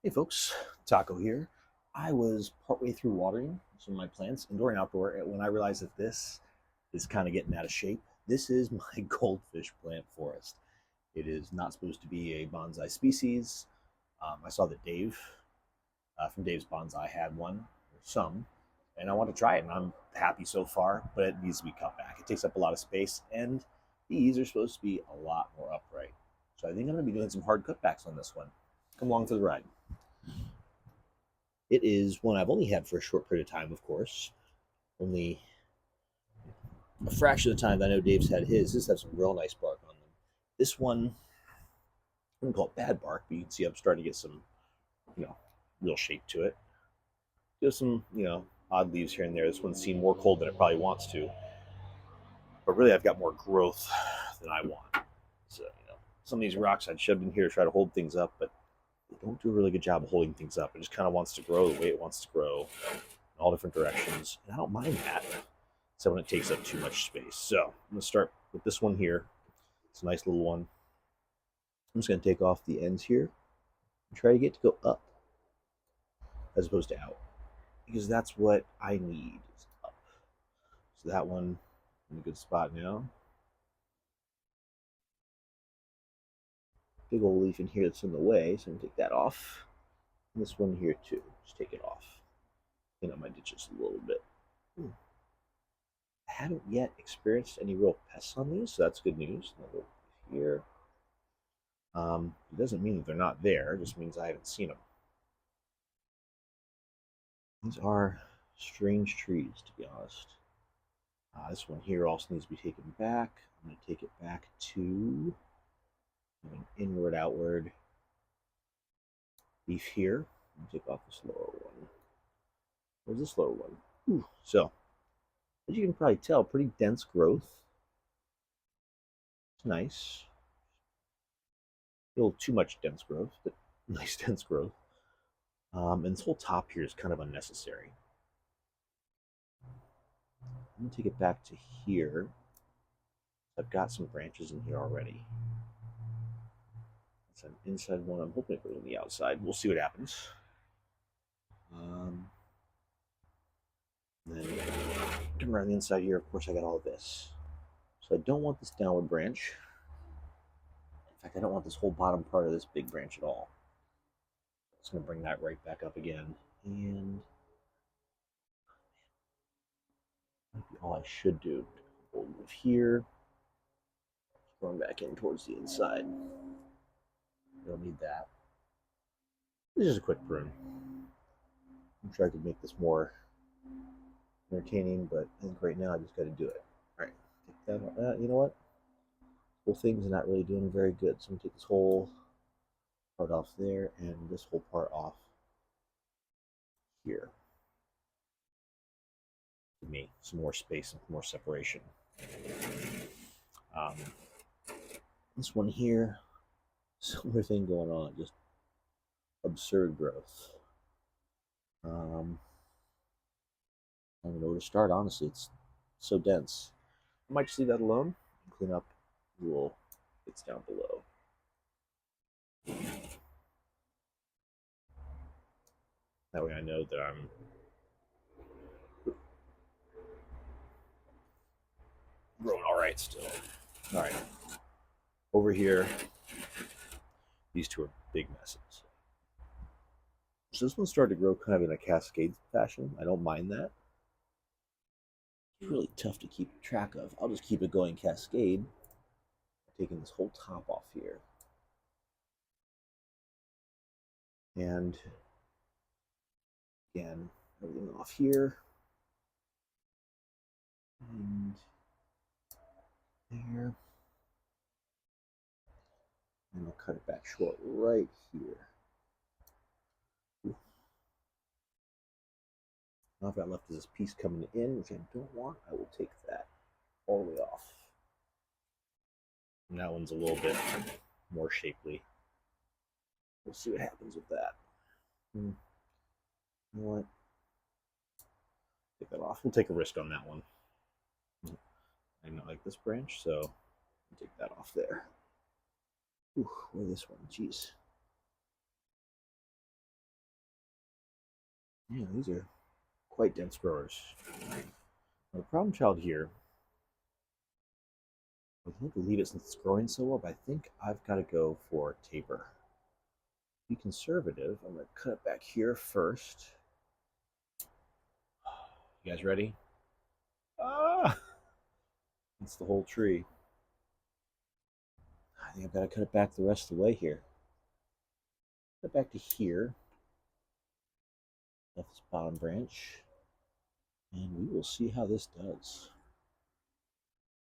Hey folks, Taco here. I was partway through watering some of my plants, indoor and outdoor, when I realized that this is kind of getting out of shape. This is my goldfish plant forest. It is not supposed to be a bonsai species. I saw that Dave from Dave's Bonsai had one, or some, and I want to try it, and I'm happy so far, but it needs to be cut back. It takes up a lot of space, and these are supposed to be a lot more upright. So I think I'm going to be doing some hard cutbacks on this one. Come along for the ride. It is one I've only had for a short period of time, of course. Only a fraction of the time that I know Dave's had his. This has some real nice bark on them. This one, I wouldn't call it bad bark, but you can see I'm starting to get some, real shape to it. There's some, odd leaves here and there. This one's seen more cold than it probably wants to. But really, I've got more growth than I want. So, some of these rocks I'd shoved in here to try to hold things up, but they don't do a really good job of holding things up. It just kind of wants to grow the way it wants to grow in all different directions. And I don't mind that, except when it takes up too much space. So I'm going to start with this one here. It's a nice little one. I'm just going to take off the ends here and try to get to go up as opposed to out, because that's what I need is up. So that one in a good spot now. Big old leaf in here that's in the way, so I'm going to take that off. And this one here too, just take it off. Clean up my ditches a little bit. I haven't yet experienced any real pests on these, so that's good news. Another here. It doesn't mean that they're not there, it just means I haven't seen them. These are strange trees, to be honest. This one here also needs to be taken back. I'm going to take it back to an inward outward leaf here. Take off this lower one. Where's this lower one? Ooh. So, as you can probably tell, pretty dense growth. It's nice. A little too much dense growth, but nice dense growth. And this whole top here is kind of unnecessary. I'm going to take it back to here. I've got some branches in here already. It's an inside one. I'm hoping it goes on the outside. We'll see what happens. Then come around the inside here. Of course, I got all this. So I don't want this downward branch. In fact, I don't want this whole bottom part of this big branch at all. It's going to bring that right back up again. And might be all I should do. We'll move here. Going back in towards the inside. You don't need that. This is a quick prune. I'm trying to make this more entertaining, but I think right now I just got to do it. All right, take that out. You know what? Whole thing's not really doing very good, so I'm going to take this whole part off there and this whole part off here. Give me some more space and more separation. This one here, similar thing going on, just absurd growth. I don't know where to start, honestly. It's so dense. I might just leave that alone and clean up the little bits down below. That way I know that I'm growing all right still. All right. Over here, these two are big messes. So this one started to grow kind of in a cascade fashion. I don't mind that. It's really tough to keep track of. I'll just keep it going cascade. Taking this whole top off here. And again, everything off here. And there. And I'll cut it back short right here. Now I've got left is this piece coming in, which I don't want. I will take that all the way off. And that one's a little bit more shapely. We'll see what happens with that. You know what? Take that off. We'll take a risk on that one. I don't like this branch, so I'll take that off there. Ooh, where this one? Jeez. Yeah, these are quite dense growers. Now, the problem child here, I can't believe it since it's growing so well, but I think I've got to go for taper. Be conservative. I'm going to cut it back here first. You guys ready? Ah! It's the whole tree. I think I've got to cut it back the rest of the way here. Cut it back to here. Left this bottom branch. And we will see how this does.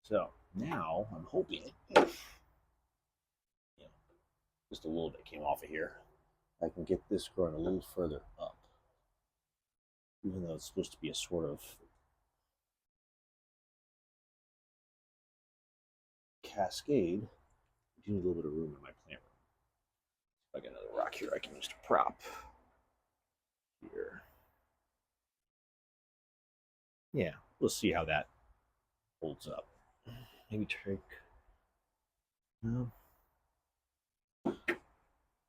So now I'm hoping, just a little bit came off of here. I can get this growing a little further up. Even though it's supposed to be a sort of cascade, I do need a little bit of room in my plant room. If I got another rock here I can use to prop here. Yeah, we'll see how that holds up. Maybe take. No.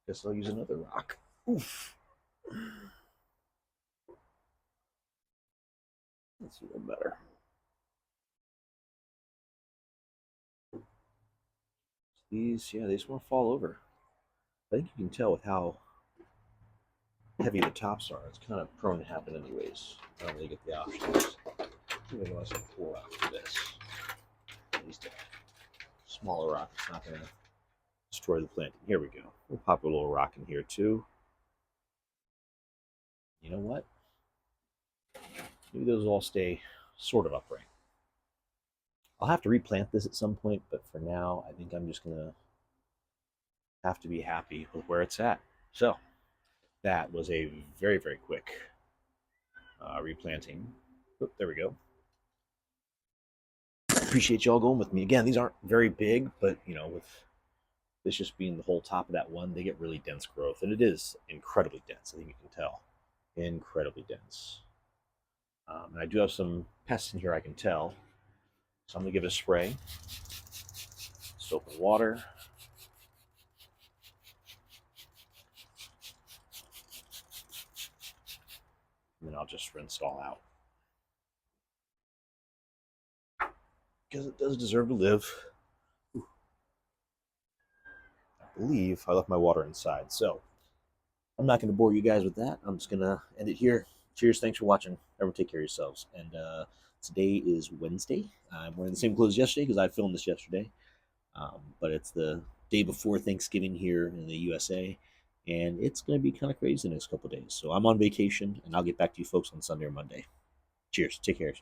Guess I'll use another rock. Oof. That's a little better. These, yeah, they just want to fall over. I think you can tell with how heavy the tops are. It's kind of prone to happen anyways. I don't really get the options. I'm going to pour out for this. At least a smaller rock. It's not going to destroy the plant. Here we go. We'll pop a little rock in here too. You know what? Maybe those all stay sort of upright. I'll have to replant this at some point, but for now, I think I'm just going to have to be happy with where it's at. So that was a very, very quick replanting. Oop, there we go. Appreciate y'all going with me. Again, these aren't very big, but with this just being the whole top of that one, they get really dense growth. And it is incredibly dense. I think you can tell. Incredibly dense. And I do have some pests in here, I can tell. So I'm going to give it a spray. Soap and water. And then I'll just rinse it all out. Because it does deserve to live. Ooh. I believe I left my water inside. So I'm not going to bore you guys with that. I'm just going to end it here. Cheers. Thanks for watching. Everyone take care of yourselves. And today is Wednesday. I'm wearing the same clothes as yesterday because I filmed this yesterday. But it's the day before Thanksgiving here in the USA. And it's going to be kind of crazy the next couple of days. So I'm on vacation, and I'll get back to you folks on Sunday or Monday. Cheers. Take care.